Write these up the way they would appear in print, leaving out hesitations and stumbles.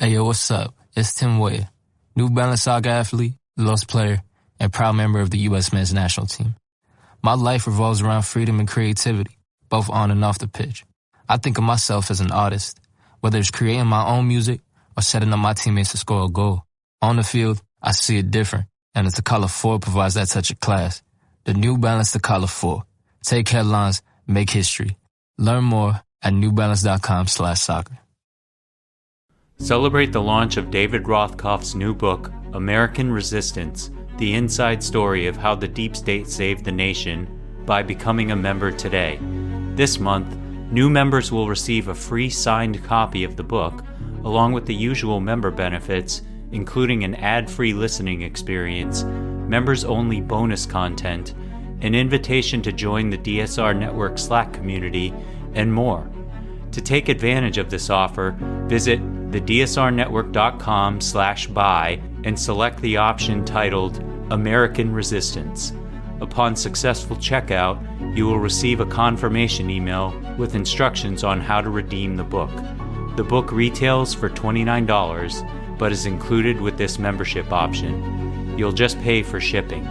Hey, yo, what's up? It's Tim Wade, New Balance Saga athlete, Lost player, and proud member of the U.S. men's national team. My life revolves around freedom and creativity, both on and off the pitch. I think of myself as an artist, whether it's creating my own music or setting up my teammates to score a goal. On the field, I see it different, and the Color 4 provides that touch of class. The New Balance Color 4. Take headlines, make history. Learn more at newbalance.com/soccer. Celebrate the launch of David Rothkopf's new book, American Resistance, the inside story of how the deep state saved the nation, by becoming a member today. This month, new members will receive a free signed copy of the book, along with the usual member benefits, including an ad-free listening experience, members-only bonus content, an invitation to join the DSR Network Slack community, and more. To take advantage of this offer, visit thedsrnetwork.com/buy and select the option titled American Resistance. Upon successful checkout, you will receive a confirmation email with instructions on how to redeem the book. The book retails for $29, but is included with this membership option. You'll just pay for shipping.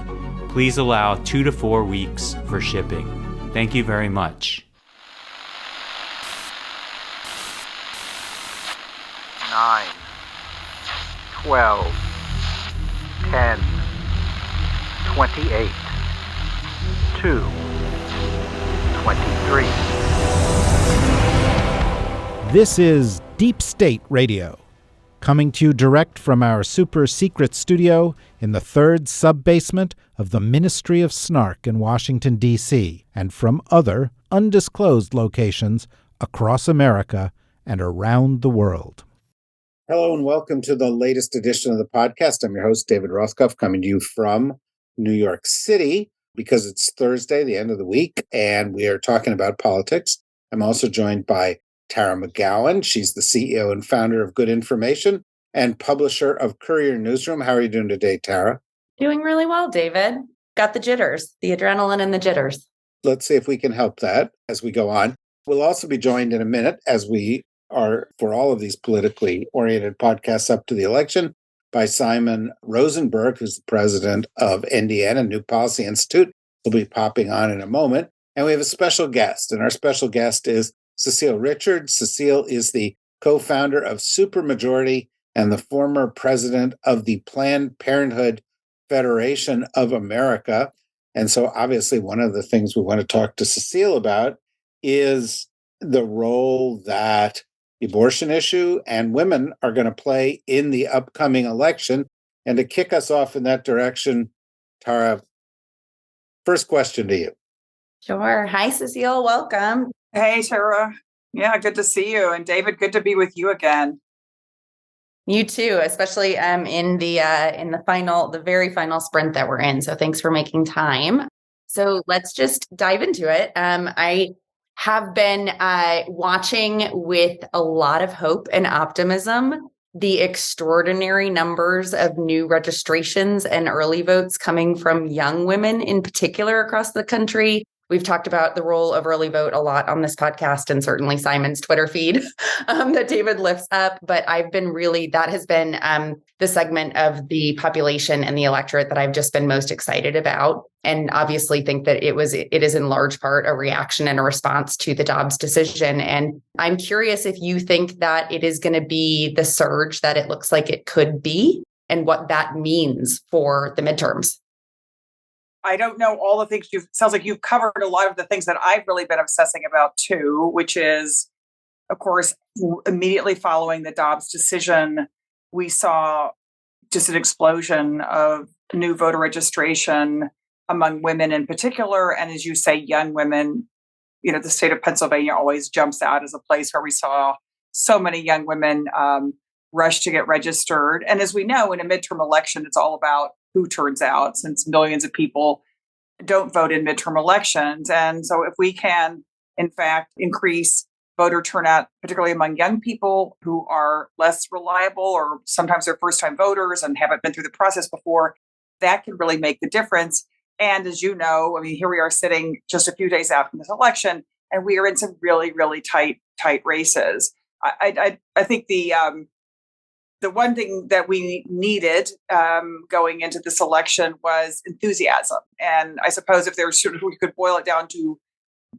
Please allow 2 to 4 weeks for shipping. Thank you very much. 9, 12, 10, 28, 2, 23. This is Deep State Radio, coming to you direct from our super secret studio in the third sub-basement of the Ministry of Snark in Washington, D.C., and from other undisclosed locations across America and around the world. Hello and welcome to the latest edition of the podcast. I'm your host, David Rothkopf, coming to you from New York City because it's Thursday, the end of the week, and we are talking about politics. I'm also joined by Tara McGowan. She's the CEO and founder of Good Information and publisher of Courier Newsroom. How are you doing today, Tara? Doing really well, David. Got the jitters, the adrenaline and the jitters. Let's see if we can help that as we go on. We'll also be joined in a minute, as we are for all of these politically oriented podcasts up to the election, by Simon Rosenberg, who's the president of Indiana New Policy Institute. He'll be popping on in a moment. And we have a special guest, and our special guest is Cecile Richards. Cecile is the co-founder of Supermajority and the former president of the Planned Parenthood Federation of America. And so obviously one of the things we want to talk to Cecile about is the role that the abortion issue and women are going to play in the upcoming election. And to kick us off in that direction, Tara, first question to you. Sure. Hi, Cecile. Welcome. Hey, Tara. Yeah, good to see you. And David, good to be with you again. You too, especially in the very final sprint that we're in. So thanks for making time. So let's just dive into it. I have been watching with a lot of hope and optimism the extraordinary numbers of new registrations and early votes coming from young women in particular across the country. We've talked about the role of early vote a lot on this podcast and certainly Simon's Twitter feed that David lifts up. But that has been the segment of the population and the electorate that I've just been most excited about. And obviously think that it is in large part a reaction and a response to the Dobbs decision. And I'm curious if you think that it is going to be the surge that it looks like it could be and what that means for the midterms. I don't know all the things sounds like you've covered a lot of the things that I've really been obsessing about too, which is, of course, immediately following the Dobbs decision, we saw just an explosion of new voter registration among women in particular. And as you say, young women, the state of Pennsylvania always jumps out as a place where we saw so many young women rush to get registered. And as we know, in a midterm election, it's all about who turns out, since millions of people don't vote in midterm elections. And so if we can, in fact, increase voter turnout, particularly among young people who are less reliable or sometimes they're first-time voters and haven't been through the process before, that can really make the difference. And as you know, here we are sitting just a few days out from this election, and we are in some really, really tight races. I think the the one thing that we needed going into this election was enthusiasm. And I suppose if there's sort of, we could boil it down to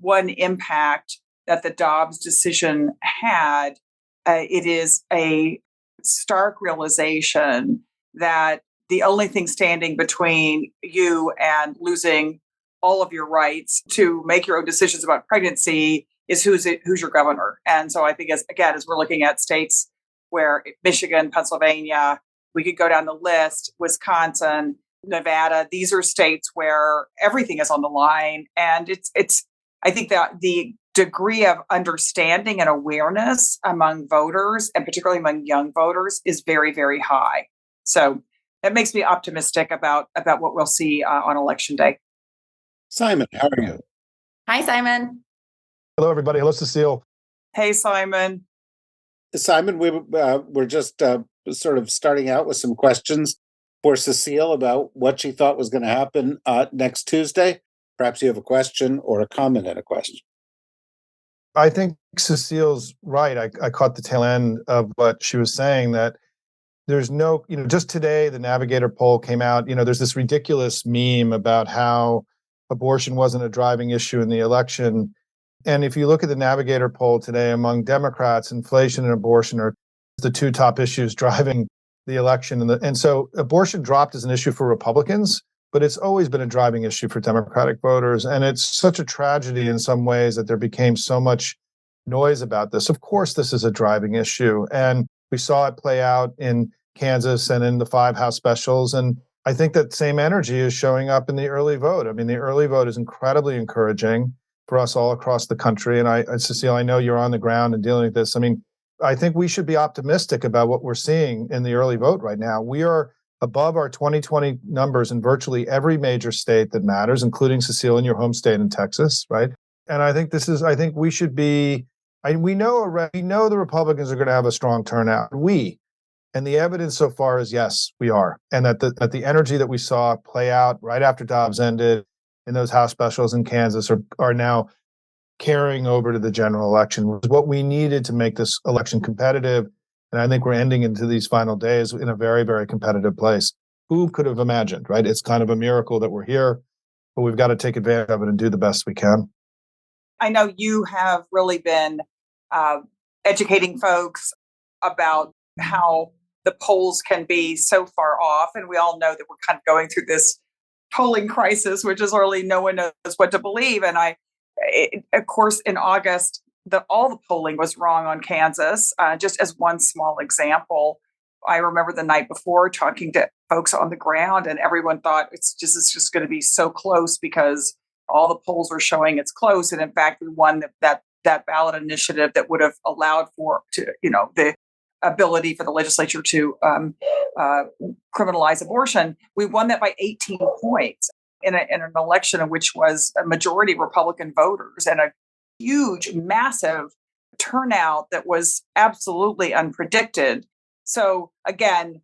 one impact that the Dobbs decision had, it is a stark realization that the only thing standing between you and losing all of your rights to make your own decisions about pregnancy is who's your governor. And so I think as we're looking at states where Michigan, Pennsylvania, we could go down the list, Wisconsin, Nevada, these are states where everything is on the line. And it's I think that the degree of understanding and awareness among voters, and particularly among young voters, is very, very high. So that makes me optimistic about what we'll see on Election Day. Simon, how are you? Hi, Simon. Hello, everybody. Hello, Cecile. Hey, Simon. Simon, we're just sort of starting out with some questions for Cecile about what she thought was going to happen next Tuesday. Perhaps you have a question or a comment and a question. I think Cecile's right. I caught the tail end of what she was saying, that there's no, just today, the Navigator poll came out. There's this ridiculous meme about how abortion wasn't a driving issue in the election. And if you look at the Navigator poll today, among Democrats, inflation and abortion are the two top issues driving the election. And so abortion dropped as an issue for Republicans, but it's always been a driving issue for Democratic voters. And it's such a tragedy in some ways that there became so much noise about this. Of course, this is a driving issue. And we saw it play out in Kansas and in the 5 House specials. And I think that same energy is showing up in the early vote. I mean, the early vote is incredibly encouraging for us all across the country. And Cecile, I know you're on the ground and dealing with this. I mean, I think we should be optimistic about what we're seeing in the early vote right now. We are above our 2020 numbers in virtually every major state that matters, including, Cecile, in your home state in Texas, right? And I think we should be, we know the Republicans are going to have a strong turnout. And the evidence so far is yes, we are. And that the energy that we saw play out right after Dobbs ended in those House specials in Kansas are now carrying over to the general election, which is what we needed to make this election competitive. And I think we're ending into these final days in a very, very competitive place. Who could have imagined, right? It's kind of a miracle that we're here, but we've got to take advantage of it and do the best we can. I know you have really been educating folks about how the polls can be so far off. And we all know that we're kind of going through this polling crisis, which is really no one knows what to believe. And of course, in August, all the polling was wrong on Kansas. Just as one small example, I remember the night before talking to folks on the ground, and everyone thought it's just going to be so close because all the polls were showing it's close. And in fact, we won that ballot initiative that would have allowed for the ability for the legislature to criminalize abortion. We won that by 18 points in an election in which was a majority Republican voters and a huge, massive turnout that was absolutely unpredicted. So again,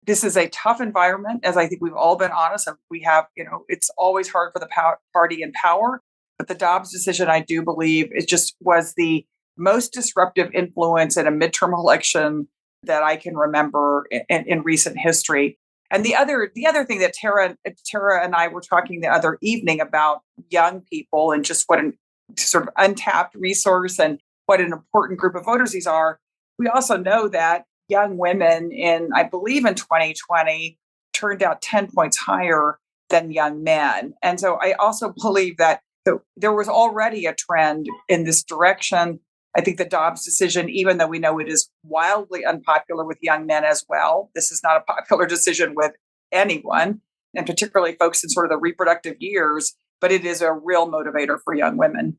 this is a tough environment, as I think we've all been honest. We have, it's always hard for the party in power. But the Dobbs decision, I do believe, it just was the most disruptive influence in a midterm election that I can remember in recent history. And the other thing that Tara and I were talking the other evening about young people and just what a sort of untapped resource and what an important group of voters these are. We also know that young women I believe in 2020 turned out 10 points higher than young men. And so I also believe that there was already a trend in this direction. I think the Dobbs decision, even though we know it is wildly unpopular with young men as well, this is not a popular decision with anyone, and particularly folks in sort of the reproductive years, but it is a real motivator for young women.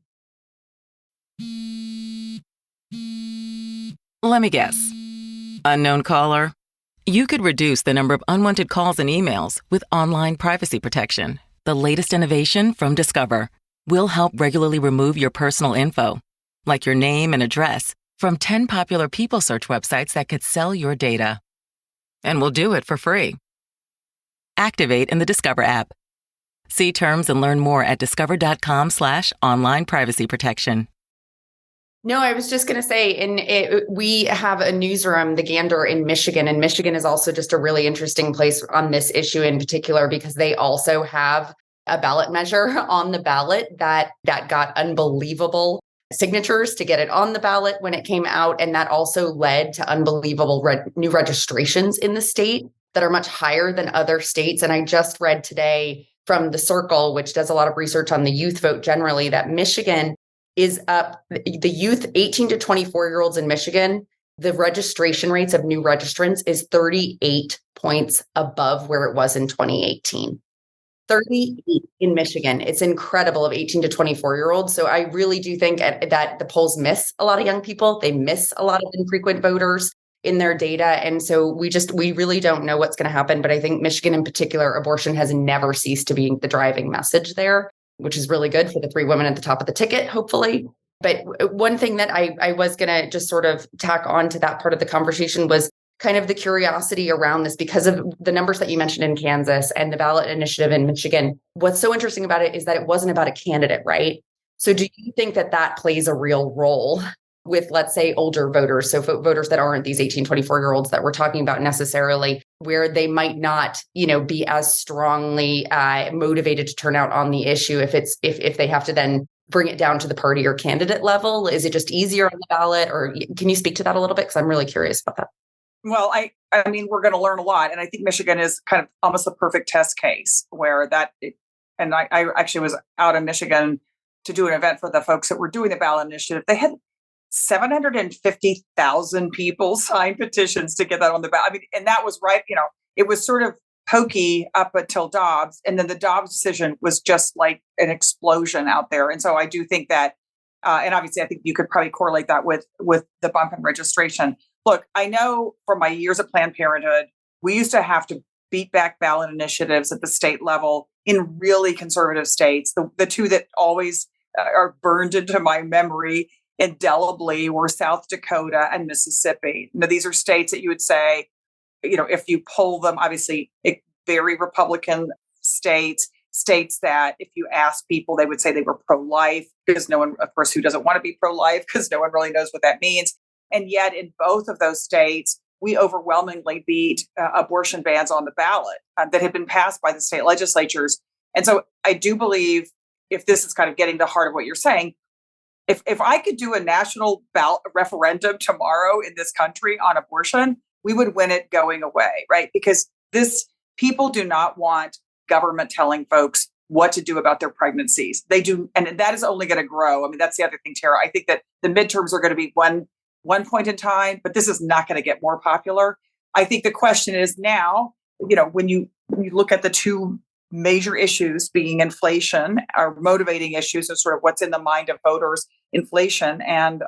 Let me guess. Unknown caller? You could reduce the number of unwanted calls and emails with online privacy protection. The latest innovation from Discover will help regularly remove your personal info, like your name and address, from 10 popular people search websites that could sell your data. And we'll do it for free. Activate in the Discover app. See terms and learn more at discover.com/online privacy protection. No, I was just going to say, we have a newsroom, the Gander in Michigan, and Michigan is also just a really interesting place on this issue in particular, because they also have a ballot measure on the ballot that got unbelievable signatures to get it on the ballot when it came out. And that also led to unbelievable new registrations in the state that are much higher than other states. And I just read today from The Circle, which does a lot of research on the youth vote generally, that Michigan is up. The youth 18 to 24-year-olds in Michigan, the registration rates of new registrants is 38 points above where it was in 2018. 38 in Michigan. It's incredible, of 18 to 24-year-olds. So I really do think that the polls miss a lot of young people. They miss a lot of infrequent voters in their data. And so we really don't know what's going to happen. But I think Michigan in particular, abortion has never ceased to be the driving message there, which is really good for the three women at the top of the ticket, hopefully. But one thing that I was going to just sort of tack on to that part of the conversation was kind of the curiosity around this, because of the numbers that you mentioned in Kansas and the ballot initiative in Michigan. What's so interesting about it is that it wasn't about a candidate, right? So do you think that plays a real role with, let's say, older voters? So voters that aren't these 18, 24-year-olds that we're talking about necessarily, where they might not, be as strongly motivated to turn out on the issue if they have to then bring it down to the party or candidate level? Is it just easier on the ballot? Or can you speak to that a little bit? Because I'm really curious about that. Well, I mean, we're going to learn a lot. And I think Michigan is kind of almost the perfect test case where and I actually was out in Michigan to do an event for the folks that were doing the ballot initiative. They had 750,000 people sign petitions to get that on the ballot. I mean, and that was right. It was sort of pokey up until Dobbs. And then the Dobbs decision was just like an explosion out there. And so I do think that, and obviously I think you could probably correlate that with the bump in registration. Look, I know from my years at Planned Parenthood, we used to have to beat back ballot initiatives at the state level in really conservative states. The two that always are burned into my memory indelibly were South Dakota and Mississippi. Now, these are states that you would say, if you poll them, obviously very Republican states that if you ask people, they would say they were pro-life, because no one, of course, who doesn't want to be pro-life, because no one really knows what that means. And yet in both of those states, we overwhelmingly beat abortion bans on the ballot that had been passed by the state legislatures. And so I do believe, if this is kind of getting to the heart of what you're saying, if I could do a national ballot referendum tomorrow in this country on abortion, we would win it going away, right? Because people do not want government telling folks what to do about their pregnancies. They do, and that is only going to grow. I mean, that's the other thing, Tara. I think that the midterms are going to be one point in time, but this is not going to get more popular. I think the question is now, when you look at the two major issues being inflation, our motivating issues, and sort of what's in the mind of voters, inflation and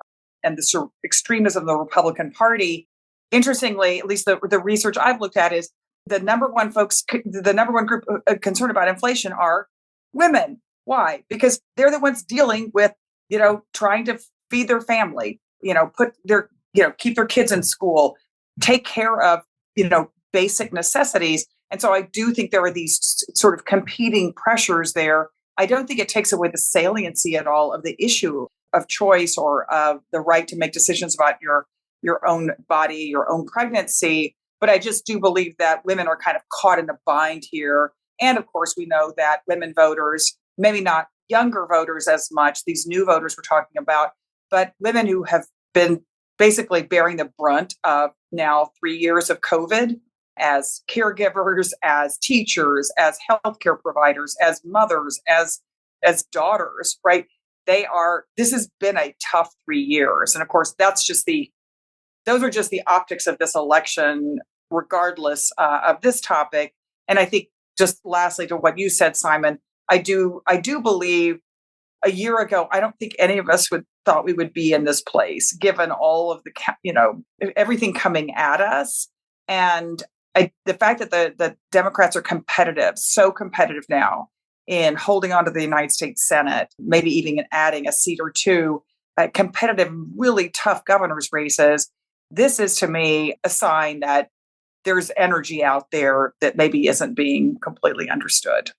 the sort of extremism of the Republican Party. Interestingly, at least the research I've looked at is the number one group concerned about inflation are women. Why? Because they're the ones dealing with, trying to feed their family, keep their kids in school, take care of, basic necessities. And so I do think there are these sort of competing pressures there. I don't think it takes away the saliency at all of the issue of choice or of the right to make decisions about your own body, your own pregnancy. But I just do believe that women are kind of caught in a bind here. And of course, we know that women voters, maybe not younger voters as much, these new voters we're talking about, but women who have been basically bearing the brunt of now 3 years of COVID as caregivers, as teachers, as healthcare providers, as mothers, as daughters, right? This has been a tough 3 years. And of course, those are just the optics of this election, regardless of this topic. And I think just lastly to what you said, Simon, I do believe a year ago, I don't think any of us thought we would be in this place, given all of everything coming at us. And the fact that the Democrats are so competitive now in holding on to the United States Senate, maybe even adding a seat or two, competitive, really tough governor's races. This is, to me, a sign that there's energy out there that maybe isn't being completely understood.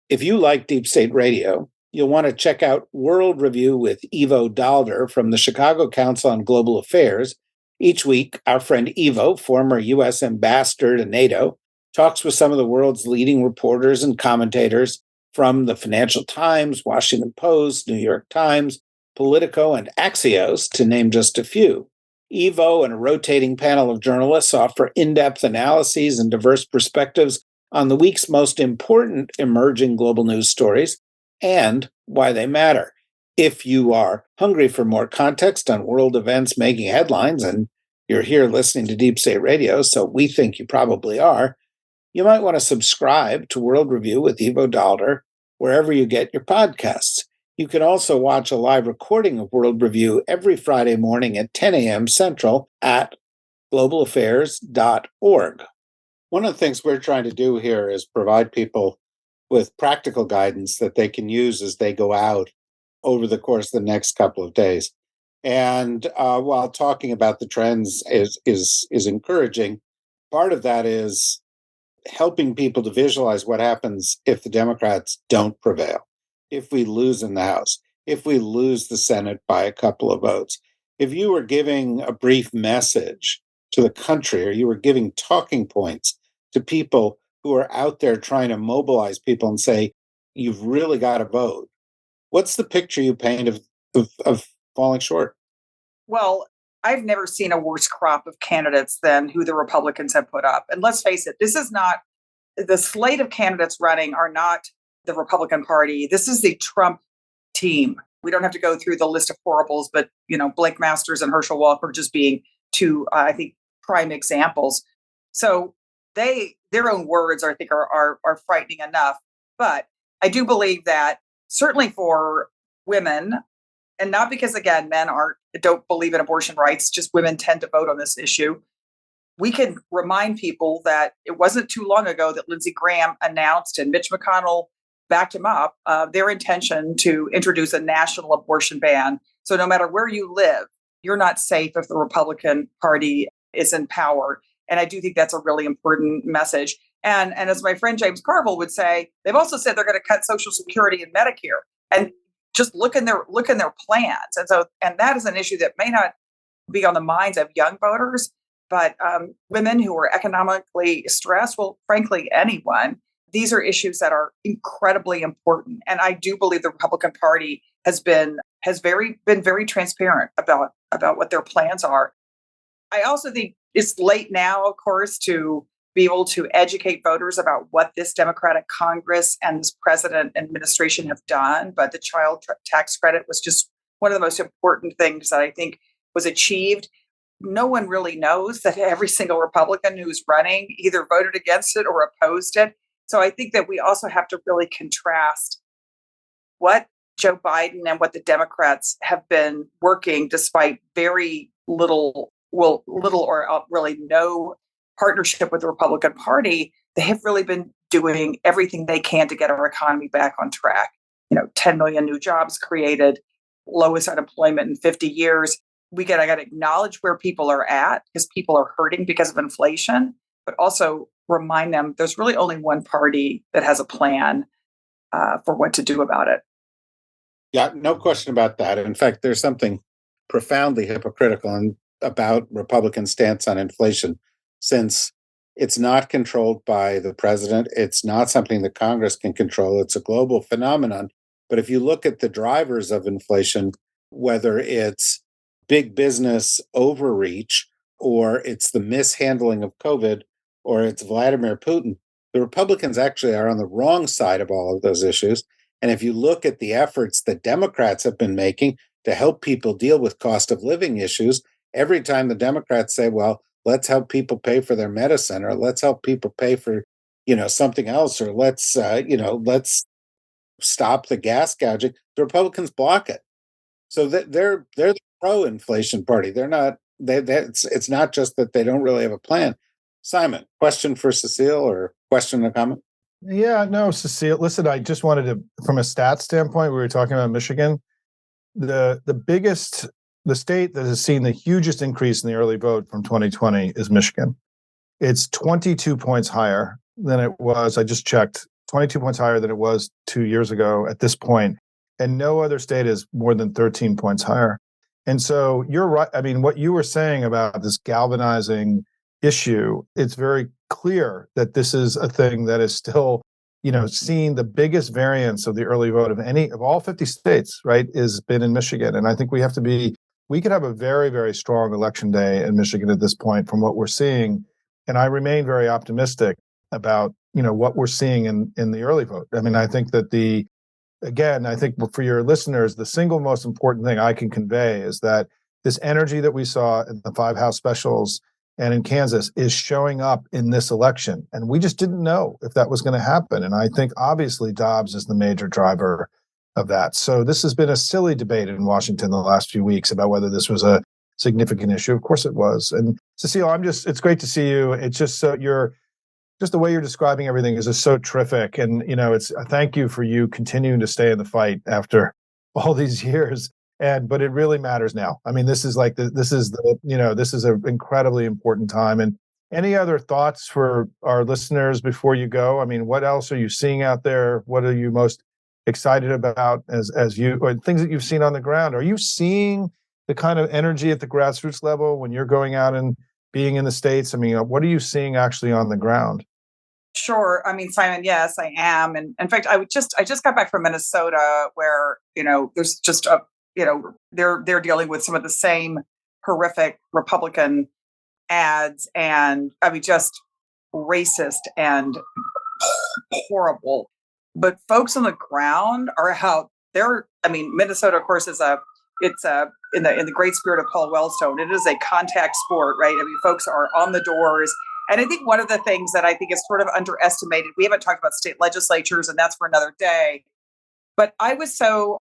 If you like Deep State Radio, You'll want to check out World Review with Ivo Dalder from the Chicago Council on Global Affairs. Each week, our friend Ivo, former U.S. ambassador to NATO, talks with some of the world's leading reporters and commentators from the Financial Times, Washington Post, New York Times, Politico, and Axios, to name just a few. Ivo and a rotating panel of journalists offer in-depth analyses and diverse perspectives on the week's most important emerging global news stories and why they matter. If you are hungry for more context on world events making headlines, and you're here listening to Deep State Radio, so we think you probably are, you might want to subscribe to World Review with Ivo Dalder wherever you get your podcasts. You can also watch a live recording of World Review every Friday morning at 10 a.m. Central at globalaffairs.org. One of the things we're trying to do here is provide people with practical guidance that they can use as they go out over the course of the next couple of days. And while talking about the trends is encouraging, part of that is helping people to visualize what happens if the Democrats don't prevail, if we lose in the House, if we lose the Senate by a couple of votes. If you were giving a brief message to the country, or you were giving talking points to people who are out there trying to mobilize people and say, you've really got to vote, what's the picture you paint of falling short? Well, I've never seen a worse crop of candidates than who the Republicans have put up. And let's face it, this is not, the slate of candidates running are not the Republican Party. This is the Trump team. We don't have to go through the list of horribles, but, Blake Masters and Herschel Walker just being two, I think, prime examples. So their own words, I think, are frightening enough. But I do believe that certainly for women, and not because, again, men don't believe in abortion rights, just women tend to vote on this issue. We can remind people that it wasn't too long ago that Lindsey Graham announced, and Mitch McConnell backed him up, their intention to introduce a national abortion ban. So no matter where you live, you're not safe if the Republican Party is in power. And I do think that's a really important message. And as my friend James Carville would say, they've also said they're going to cut Social Security and Medicare. And just look in their plans. And that is an issue that may not be on the minds of young voters, but women who are economically stressed, well, frankly, anyone. These are issues that are incredibly important. And I do believe the Republican Party has been very transparent about what their plans are. I also think it's late now, of course, to be able to educate voters about what this Democratic Congress and this president administration have done. But the child tax credit was just one of the most important things that I think was achieved. No one really knows that every single Republican who's running either voted against it or opposed it. So I think that we also have to really contrast what Joe Biden and what the Democrats have been working despite very little or really no partnership with the Republican Party. They have really been doing everything they can to get our economy back on track. 10 million new jobs created, lowest unemployment in 50 years. I got to acknowledge where people are at, because people are hurting because of inflation, but also remind them there's really only one party that has a plan for what to do about it. Yeah, no question about that. In fact, there's something profoundly hypocritical about Republican stance on inflation, since it's not controlled by the president. It's not something that Congress can control. It's a global phenomenon. But if you look at the drivers of inflation, whether it's big business overreach, or it's the mishandling of COVID, or it's Vladimir Putin, the Republicans actually are on the wrong side of all of those issues. And if you look at the efforts that Democrats have been making to help people deal with cost of living issues, every time the Democrats say, well, let's help people pay for their medicine, or let's help people pay for, something else, or let's stop the gas gouging, the Republicans block it. So they're the pro-inflation party. They're not. It's not just that they don't really have a plan. Simon, question for Cecile, or question or comment? Yeah, no, Cecile. Listen, I just wanted to, from a stats standpoint, we were talking about Michigan. The state that has seen the hugest increase in the early vote from 2020 is Michigan. It's 22 points higher than it was. I just checked, 22 points higher than it was 2 years ago at this point. and no other state is more than 13 points higher. And so you're right. I mean, what you were saying about this galvanizing issue, it's very clear that this is a thing that is still, seeing the biggest variance of the early vote of all 50 states, right, has been in Michigan. And I think we could have a very, very strong election day in Michigan at this point from what we're seeing. And I remain very optimistic about, what we're seeing in the early vote. I mean, I think that I think for your listeners, the single most important thing I can convey is that this energy that we saw in the 5 House specials and in Kansas is showing up in this election. And we just didn't know if that was going to happen. And I think obviously Dobbs is the major driver of that. So this has been a silly debate in Washington the last few weeks about whether this was a significant issue. Of course it was. And Cecile, it's great to see you. It's just just the way you're describing everything is just so terrific. And, it's a thank you for you continuing to stay in the fight after all these years. But it really matters now. I mean, this is an incredibly important time. And any other thoughts for our listeners before you go? I mean, what else are you seeing out there? What are you most excited about or things that you've seen on the ground? Are you seeing the kind of energy at the grassroots level when you're going out and being in the States? I mean, what are you seeing actually on the ground? Sure. I mean, Simon, yes, I am. And in fact, I just got back from Minnesota where, there's just they're dealing with some of the same horrific Republican ads and just racist and horrible. But folks on the ground are out there. I mean, Minnesota, of course, is in the great spirit of Paul Wellstone. It is a contact sport, right? I mean, folks are on the doors. And I think one of the things that I think is sort of underestimated, we haven't talked about state legislatures, and that's for another day. But I was so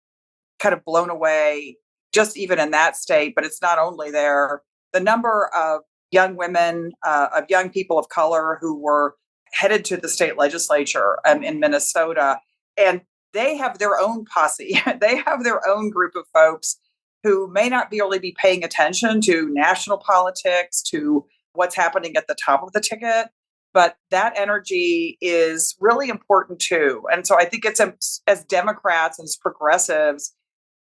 kind of blown away, just even in that state, but it's not only there, the number of young women, of young people of color who were headed to the state legislature in Minnesota. And they have their own posse. They have their own group of folks who may not really be paying attention to national politics, to what's happening at the top of the ticket. But that energy is really important too. And so I think it's as Democrats and as progressives,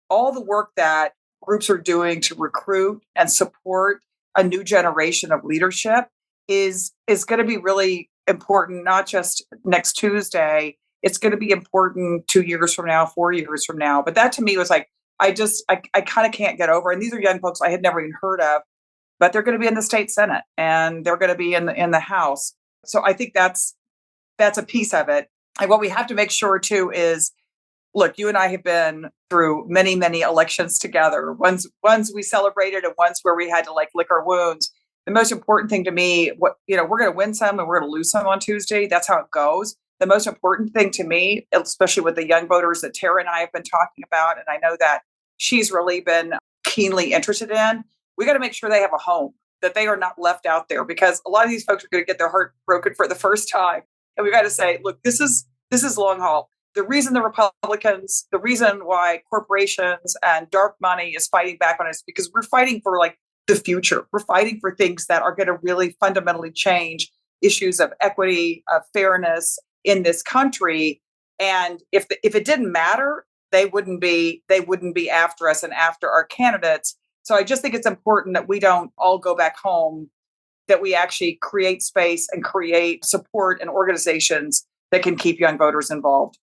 all the work that groups are doing to recruit and support a new generation of leadership is going to be really important, not just next Tuesday. It's going to be important 2 years from now, 4 years from now. But that to me was like, I kind of can't get over. And these are young folks I had never even heard of, but they're going to be in the state Senate and they're going to be in the House. So I think that's a piece of it. And what we have to make sure too is, look, you and I have been through many, many elections together. Ones we celebrated and ones where we had to lick our wounds. The most important thing to me, we're going to win some and we're going to lose some on Tuesday. That's how it goes. The most important thing to me, especially with the young voters that Tara and I have been talking about, and I know that she's really been keenly interested in, we got to make sure they have a home, that they are not left out there, because a lot of these folks are going to get their heart broken for the first time. And we got to say, look, this is long haul. The reason the Republicans, the reason why corporations and dark money is fighting back on us, because we're fighting for the future. We're fighting for things that are going to really fundamentally change issues of equity, of fairness in this country. And if it didn't matter, they wouldn't be after us and after our candidates. So I just think it's important that we don't all go back home, that we actually create space and create support and organizations that can keep young voters involved.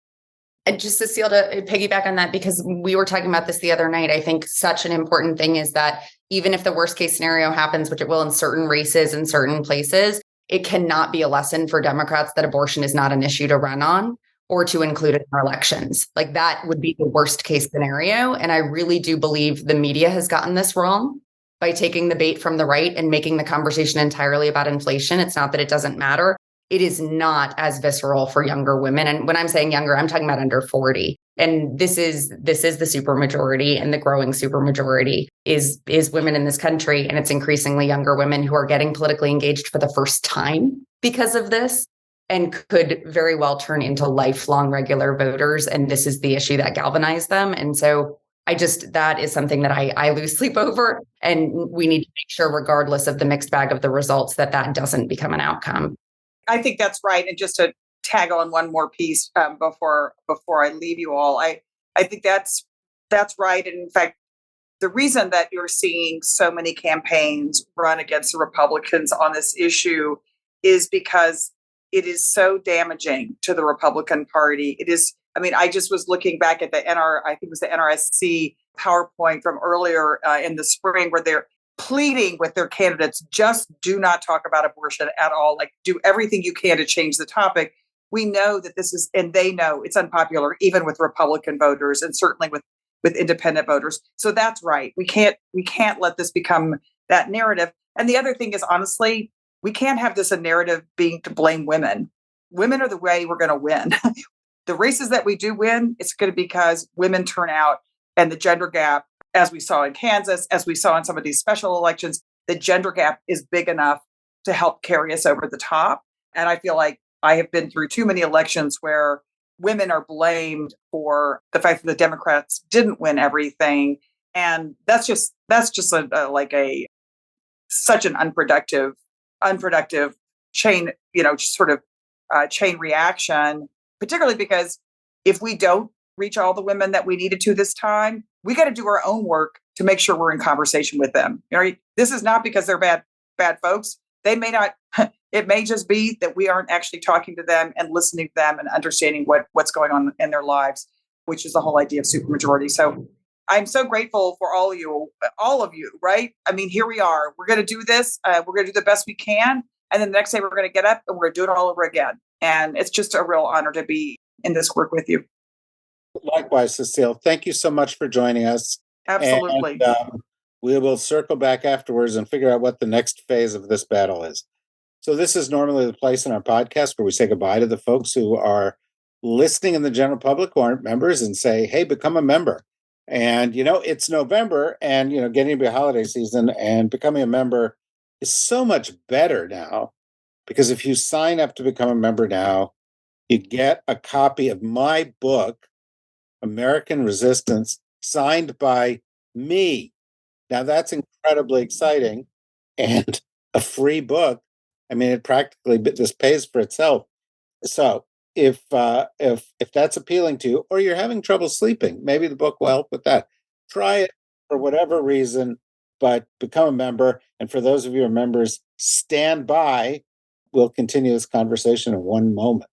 And just Cecile, to piggyback on that, because we were talking about this the other night, I think such an important thing is that even if the worst case scenario happens, which it will in certain races in certain places, it cannot be a lesson for Democrats that abortion is not an issue to run on or to include in our elections. That would be the worst case scenario. And I really do believe the media has gotten this wrong by taking the bait from the right and making the conversation entirely about inflation. It's not that it doesn't matter. It is not as visceral for younger women. And when I'm saying younger, I'm talking about under 40. And this is the supermajority, and the growing supermajority is women in this country. And it's increasingly younger women who are getting politically engaged for the first time because of this, and could very well turn into lifelong regular voters. And this is the issue that galvanized them. And so that is something that I lose sleep over. And we need to make sure, regardless of the mixed bag of the results, that doesn't become an outcome. I think that's right. And just to tag on one more piece before I leave you all, I think that's right. And in fact, the reason that you're seeing so many campaigns run against the Republicans on this issue is because it is so damaging to the Republican Party. It is, I mean, I just was looking back at I think it was the NRSC PowerPoint from earlier in the spring, where they're pleading with their candidates, just do not talk about abortion at all. Like, do everything you can to change the topic. We know that this is, and they know it's unpopular, even with Republican voters, and certainly with independent voters. So that's right. We can't let this become that narrative. And the other thing is, honestly, we can't have this a narrative being to blame women. Women are the way we're going to win. The races that we do win, it's going to be because women turn out, and the gender gap, as we saw in Kansas, as we saw in some of these special elections, the gender gap is big enough to help carry us over the top. And I feel like I have been through too many elections where women are blamed for the fact that the Democrats didn't win everything. And that's just such an unproductive chain, just sort of chain reaction, particularly because if we don't reach all the women that we needed to this time, we got to do our own work to make sure we're in conversation with them. This is not because they're bad folks. They may not, it may just be that we aren't actually talking to them and listening to them and understanding what's going on in their lives, which is the whole idea of supermajority. So I'm so grateful for all of you, right? I mean, here we are. We're going to do this. We're going to do the best we can. And then the next day we're going to get up and we're going to do it all over again. And it's just a real honor to be in this work with you. Likewise, Cecile. Thank you so much for joining us. Absolutely. And, we will circle back afterwards and figure out what the next phase of this battle is. So this is normally the place in our podcast where we say goodbye to the folks who are listening in the general public who aren't members and say, hey, become a member. And, it's November and, getting to be a holiday season, and becoming a member is so much better now, because if you sign up to become a member now, you get a copy of my book, American Resistance, signed by me. Now that's incredibly exciting, and a free book. I mean, this pays for itself. So if that's appealing to you, or you're having trouble sleeping, maybe the book will help with that. Try it for whatever reason, but become a member. And for those of you who are members, stand by. We'll continue this conversation in one moment.